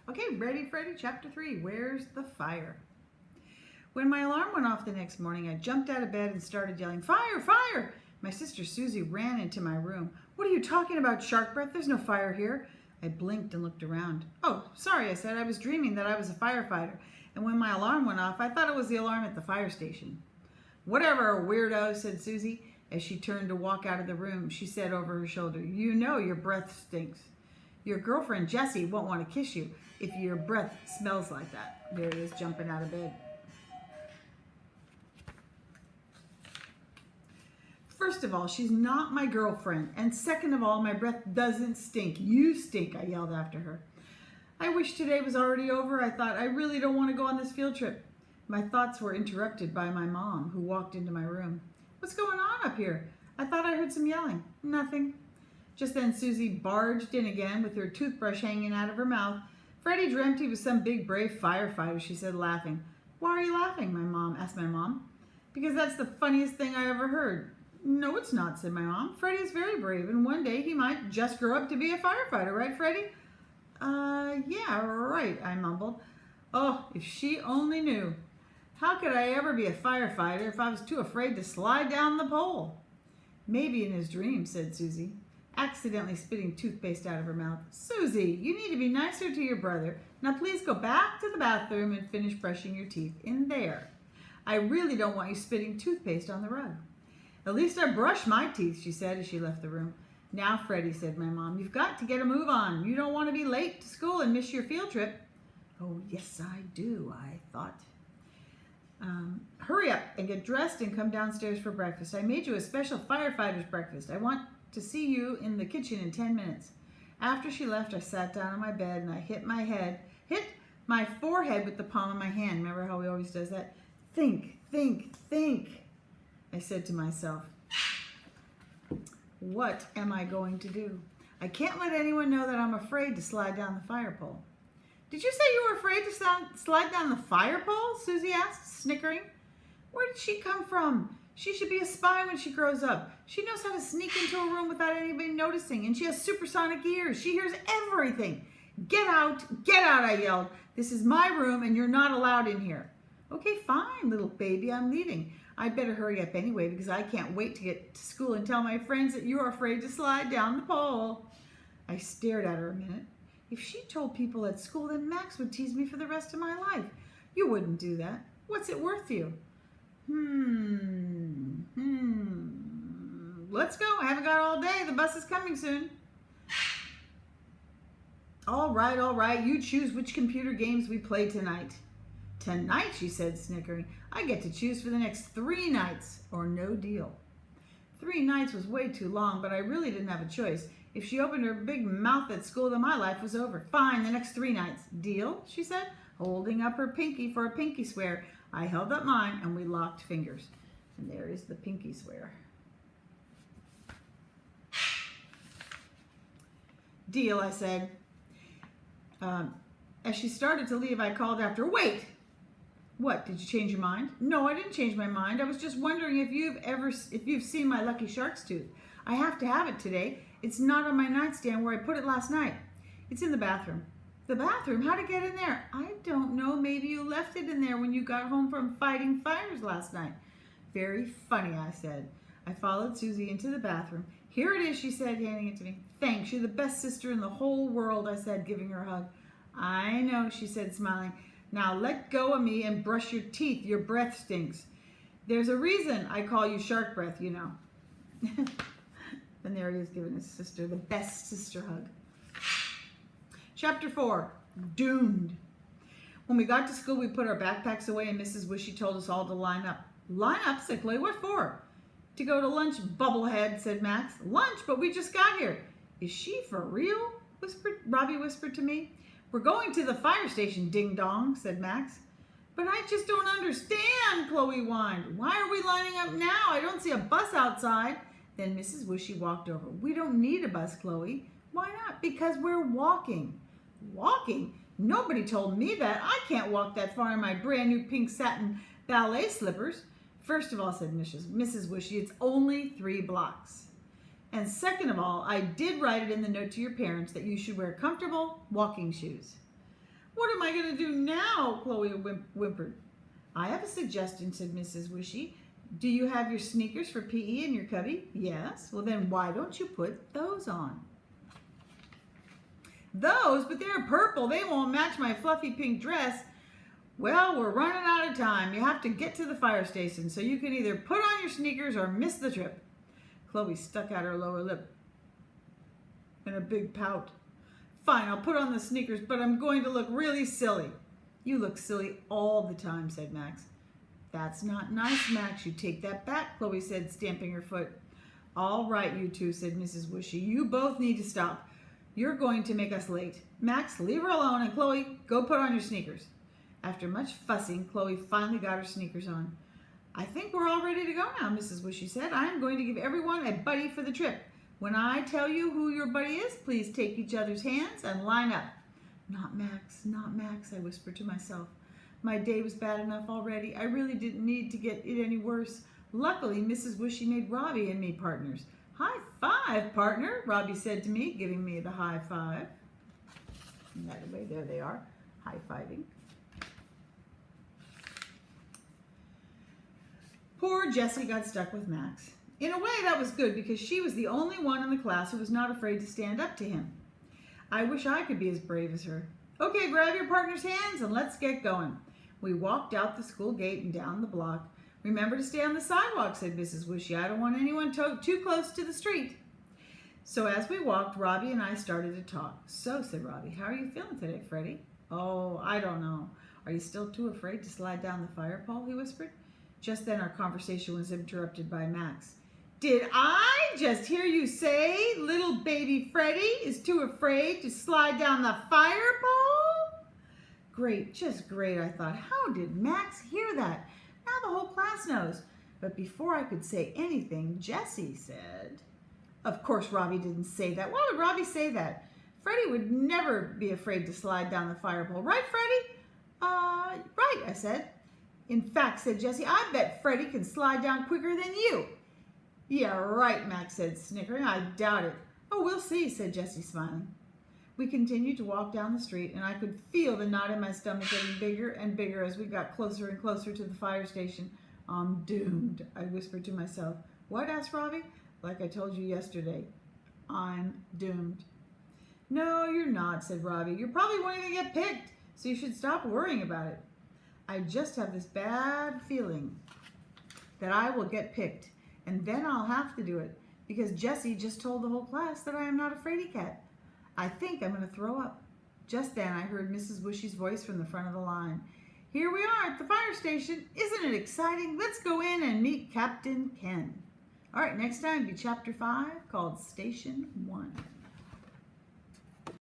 Okay, ready, Freddy? Chapter 3, Where's the Fire? When my alarm went off the next morning, I jumped out of bed and started yelling, "Fire! Fire!" My sister Susie ran into my room. "What are you talking about, Shark Breath? There's no fire here." I blinked and looked around. "Oh, sorry," I said. "I was dreaming that I was a firefighter, and when my alarm went off, I thought it was the alarm at the fire station." "Whatever, weirdo," said Susie. As she turned to walk out of the room, she said over her shoulder, "You know your breath stinks. Your girlfriend Jessie won't want to kiss you if your breath smells like that." There he is, jumping out of bed. "First of all, she's not my girlfriend. And second of all, my breath doesn't stink. You stink," I yelled after her. I wish today was already over. I thought, I really don't want to go on this field trip. My thoughts were interrupted by my mom, who walked into my room. "What's going on up here? I thought I heard some yelling." "Nothing." Just then Susie barged in again with her toothbrush hanging out of her mouth. "Freddie dreamt he was some big brave firefighter," she said, laughing. "Why are you laughing?" asked my mom. "Because that's the funniest thing I ever heard." "No, it's not," said my mom. "Freddie is very brave, and one day he might just grow up to be a firefighter, right, Freddie?" Yeah, right," I mumbled. Oh, if she only knew. How could I ever be a firefighter if I was too afraid to slide down the pole? "Maybe in his dreams," said Susie, accidentally spitting toothpaste out of her mouth. "Susie, you need to be nicer to your brother. Now please go back to the bathroom and finish brushing your teeth in there. I really don't want you spitting toothpaste on the rug." "At least I brush my teeth," she said as she left the room. "Now, Freddie," said my mom, "you've got to get a move on. You don't want to be late to school and miss your field trip." Oh, yes, I do, I thought. "Hurry up and get dressed and come downstairs for breakfast. I made you a special firefighter's breakfast. I want to see you in the kitchen in 10 minutes. After she left, I sat down on my bed and I hit my forehead with the palm of my hand. Remember how he always does that? "Think, think, think," I said to myself. What am I going to do? I can't let anyone know that I'm afraid to slide down the fire pole. "Did you say you were afraid to slide down the fire pole?" Susie asked, snickering. "Where did she come from? She should be a spy when she grows up. She knows how to sneak into a room without anybody noticing, and she has supersonic ears. She hears everything." Get out, I yelled. "This is my room, and you're not allowed in here." "Okay, fine, little baby, I'm leaving. I'd better hurry up anyway because I can't wait to get to school and tell my friends that you're afraid to slide down the pole." I stared at her a minute. If she told people at school, then Max would tease me for the rest of my life. "You wouldn't do that. What's it worth to you?" Let's go. I haven't got all day. The bus is coming soon." All right. You choose which computer games we play tonight." "Tonight," she said, snickering. "I get to choose for the next 3 nights, or no deal." 3 nights was way too long, but I really didn't have a choice. If she opened her big mouth at school, then my life was over. "Fine, the next 3 nights." "Deal?" she said, holding up her pinky for a pinky swear. I held up mine, and we locked fingers. And there is the pinky swear. "Deal," I said. As she started to leave, I called after, "Wait!" "What, did you change your mind?" "No, I didn't change my mind. I was just wondering if you've seen my lucky shark's tooth. I have to have it today. It's not on my nightstand where I put it last night. It's in the bathroom." "The bathroom? How'd it get in there?" "I don't know. Maybe you left it in there when you got home from fighting fires last night." "Very funny," I said. I followed Susie into the bathroom. "Here it is," she said, handing it to me. "Thanks. You're the best sister in the whole world," I said, giving her a hug. "I know," she said, smiling. "Now let go of me and brush your teeth. Your breath stinks. There's a reason I call you Shark Breath, you know." And there he is giving his sister the best sister hug. Chapter 4, Doomed. When we got to school, we put our backpacks away and Mrs. Wishy told us all to line up. "Line up?" said Chloe. "What for?" "To go to lunch, bubblehead," said Max. "Lunch? But we just got here." "Is she for real?" Robbie whispered to me. "We're going to the fire station, ding dong," said Max. "But I just don't understand," Chloe whined. "Why are we lining up now? I don't see a bus outside." Then Mrs. Wishy walked over. "We don't need a bus, Chloe." "Why not?" "Because we're walking." "Walking? Nobody told me that. I can't walk that far in my brand new pink satin ballet slippers." "First of all," said Mrs. Wishy, "it's only 3 blocks. And second of all, I did write it in the note to your parents that you should wear comfortable walking shoes." What am I going to do now? Chloe whimpered. I have a suggestion, said Mrs. Wishy. Do you have your sneakers for PE in your cubby? Yes. Well, then why don't you put those on? Those? But they're purple. They won't match my fluffy pink dress. Well, we're running out of time. You have to get to the fire station, so you can either put on your sneakers or miss the trip. Chloe stuck out her lower lip in a big pout. Fine, I'll put on the sneakers, but I'm going to look really silly. You look silly all the time, said Max. That's not nice, Max. You take that back, Chloe said, stamping her foot. All right, you two, said Mrs. Wishy. You both need to stop. You're going to make us late. Max, leave her alone, and Chloe, go put on your sneakers. After much fussing, Chloe finally got her sneakers on. I think we're all ready to go now, Mrs. Wishy said. I'm going to give everyone a buddy for the trip. When I tell you who your buddy is, please take each other's hands and line up. Not Max, not Max, I whispered to myself. My day was bad enough already. I really didn't need to get it any worse. Luckily, Mrs. Wishy made Robbie and me partners. High five, partner, Robbie said to me, giving me the high five. And that way, there they are, high-fiving. Poor Jessie got stuck with Max. In a way, that was good because she was the only one in the class who was not afraid to stand up to him. I wish I could be as brave as her. Okay, grab your partner's hands and let's get going. We walked out the school gate and down the block. Remember to stay on the sidewalk, said Mrs. Wishy. I don't want anyone too close to the street. So as we walked, Robbie and I started to talk. So, said Robbie, how are you feeling today, Freddie? Oh, I don't know. Are you still too afraid to slide down the fire pole? He whispered. Just then our conversation was interrupted by Max. Did I just hear you say little baby Freddie is too afraid to slide down the fire pole? Great, just great, I thought. How did Max hear that? Now the whole class knows. But before I could say anything, Jessie said, of course Robbie didn't say that. Why would Robbie say that? Freddie would never be afraid to slide down the fire pole. Right, Freddie? Right, I said. In fact, said Jessie, I bet Freddie can slide down quicker than you. Yeah, right, Max said, snickering. I doubt it. Oh, we'll see, said Jessie, smiling. We continued to walk down the street, and I could feel the knot in my stomach getting bigger and bigger as we got closer and closer to the fire station. I'm doomed, I whispered to myself. What? Asked Robbie. Like I told you yesterday, I'm doomed. No, you're not, said Robbie. You probably won't even get picked, so you should stop worrying about it. I just have this bad feeling that I will get picked, and then I'll have to do it, because Jessie just told the whole class that I am not a fraidy cat. I think I'm going to throw up. Just then I heard Mrs. Wishy's voice from the front of the line. Here we are at the fire station. Isn't it exciting? Let's go in and meet Captain Ken. All right, next time be Chapter 5 called Station 1.